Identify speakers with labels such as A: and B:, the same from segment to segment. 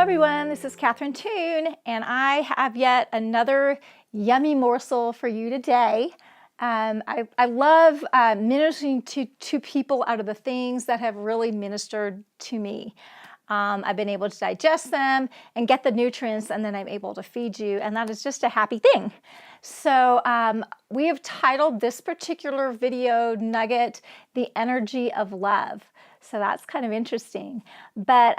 A: everyone, this is Catherine Toon, and I have yet another yummy morsel for you today. I love ministering to people out of the things that have really ministered to me. I've been able to digest them and get the nutrients, and then I'm able to feed you, and that is just a happy thing. So we have titled this particular video nugget, "The Energy of Love." So that's kind of interesting. But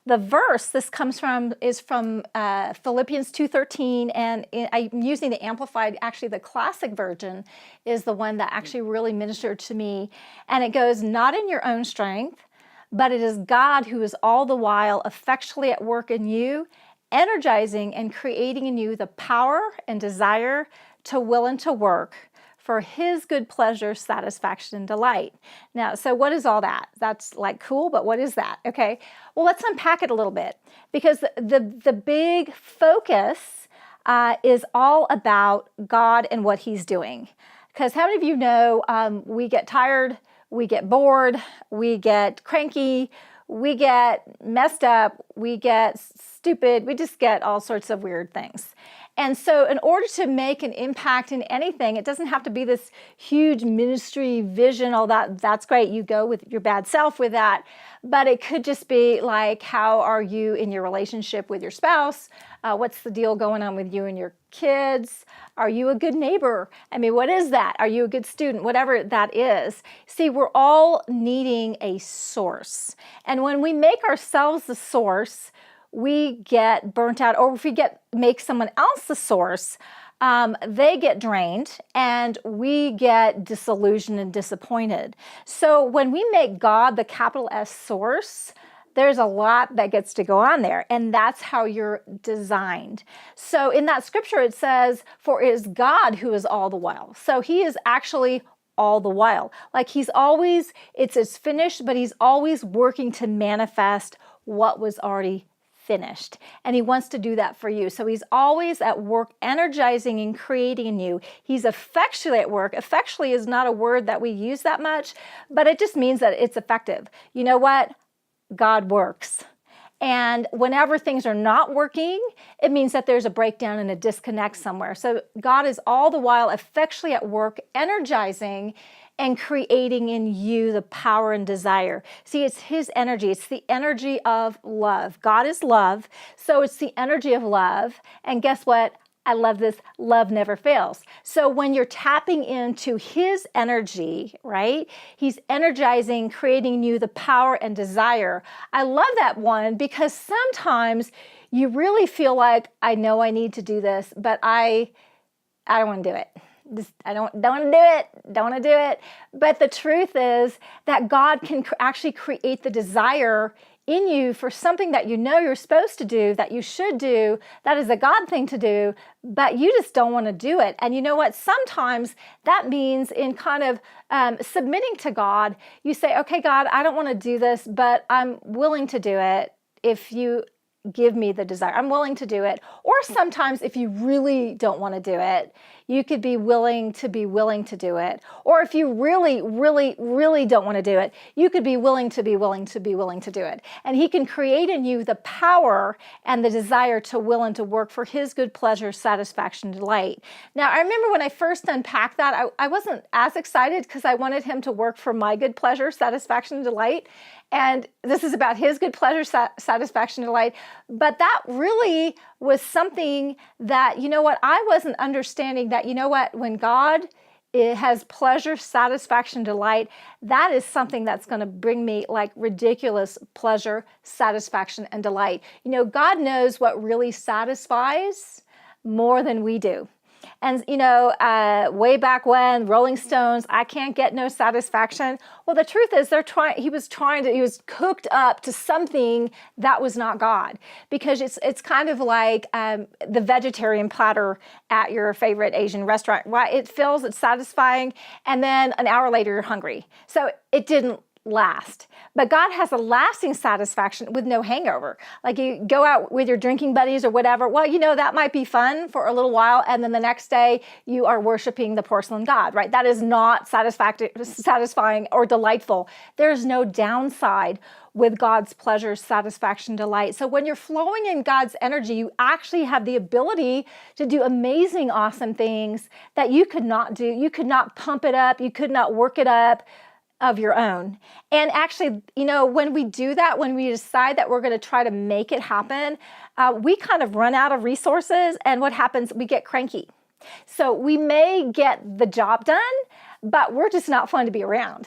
A: the verse this comes from is from Philippians 2:13, and I'm using the Amplified. Actually, the classic version is the one that actually really ministered to me. And it goes, "Not in your own strength, but it is God who is all the while effectually at work in you, energizing and creating in you the power and desire to will and to work for his good pleasure, satisfaction, and delight." Now, so what is all that? That's like cool, but what is that? Okay, well, let's unpack it a little bit, because the big focus is all about God and what he's doing. Because how many of you know we get tired, we get bored, we get cranky, we get messed up, we get stupid, we just get all sorts of weird things. And so in order to make an impact in anything, it doesn't have to be this huge ministry vision, all that's great. You go with your bad self with that. But it could just be like, how are you in your relationship with your spouse? What's the deal going on with you and your kids? Are you a good neighbor? I mean, what is that? Are you a good student? Whatever that is. See, we're all needing a source. And when we make ourselves the source, we get burnt out. Or if we make someone else the source, they get drained and we get disillusioned and disappointed. So when we make God the capital S source, there's a lot that gets to go on there, and that's how you're designed. So in that scripture, it says, "For it is God who is all the while." So he is actually all the while. Like he's always, it's finished, but he's always working to manifest what was already finished. And he wants to do that for you. So he's always at work energizing and creating in you. He's effectually at work. Effectually is not a word that we use that much, but it just means that it's effective. You know what? God works. And whenever things are not working, it means that there's a breakdown and a disconnect somewhere. So God is all the while effectually at work, energizing and creating in you the power and desire. See, it's his energy. It's the energy of love. God is love, so it's the energy of love. And guess what? I love this. Love never fails. So when you're tapping into his energy, right? He's energizing, creating in you the power and desire. I love that one, because sometimes you really feel like, I know I need to do this, but I don't want to do it. I don't want to do it. Don't want to do it. But the truth is that God can actually create the desire in you for something that you know you're supposed to do, that you should do, that is a God thing to do, but you just don't want to do it. And you know what? Sometimes that means in kind of submitting to God, you say, okay, God, I don't want to do this, but I'm willing to do it if you give me the desire. I'm willing to do it. Or sometimes if you really don't want to do it, you could be willing to do it. Or if you really, really, really don't want to do it, you could be willing to do it. And he can create in you the power and the desire to will and to work for his good pleasure, satisfaction, delight. Now, I remember when I first unpacked that, I wasn't as excited, because I wanted him to work for my good pleasure, satisfaction, delight. And this is about his good pleasure, satisfaction, delight. But that really was something that, you know what, I wasn't understanding that, you know what, when God has pleasure, satisfaction, delight, that is something that's going to bring me like ridiculous pleasure, satisfaction, and delight. You know, God knows what really satisfies more than we do. And, you know, way back when, Rolling Stones, "I can't get no satisfaction." Well, the truth is he was cooked up to something that was not God. Because it's kind of like the vegetarian platter at your favorite Asian restaurant. Right? It fills, it's satisfying, and then an hour later you're hungry. So it didn't last. But God has a lasting satisfaction with no hangover. Like you go out with your drinking buddies or whatever. Well, that might be fun for a little while. And then the next day you are worshiping the porcelain god, right? That is not satisfying or delightful. There's no downside with God's pleasure, satisfaction, delight. So when you're flowing in God's energy, you actually have the ability to do amazing, awesome things that you could not do. You could not pump it up. You could not work it up of your own. And actually, when we do that, when we decide that we're going to try to make it happen, we kind of run out of resources. And what happens? We get cranky. So we may get the job done, but we're just not fun to be around.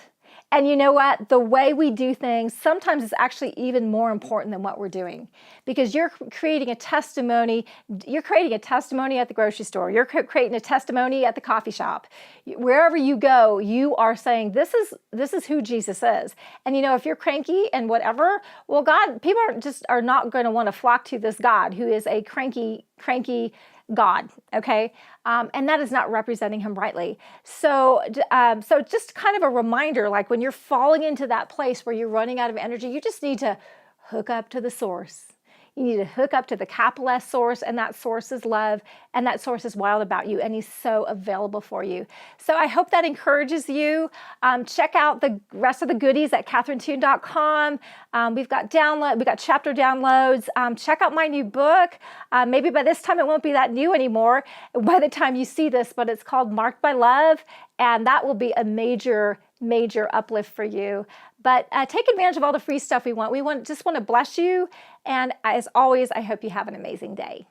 A: And you know what? The way we do things sometimes is actually even more important than what we're doing, because you're creating a testimony. You're creating a testimony at the grocery store. You're creating a testimony at the coffee shop. Wherever you go, you are saying, this is who Jesus is. And if you're cranky and whatever, well, people are not going to want to flock to this God who is a cranky God, okay? And that is not representing him rightly. So just kind of a reminder, like when you're falling into that place where you're running out of energy, you just need to hook up to the source. You need to hook up to the capital S source, and that source is love, and that source is wild about you, and he's so available for you. So I hope that encourages you. Check out the rest of the goodies at catherinetoon.com. We've got chapter downloads. Check out my new book. Maybe by this time it won't be that new anymore by the time you see this, but it's called Marked by Love, and that will be a major uplift for you. But take advantage of all the free stuff we want. Just want to bless you. And as always, I hope you have an amazing day.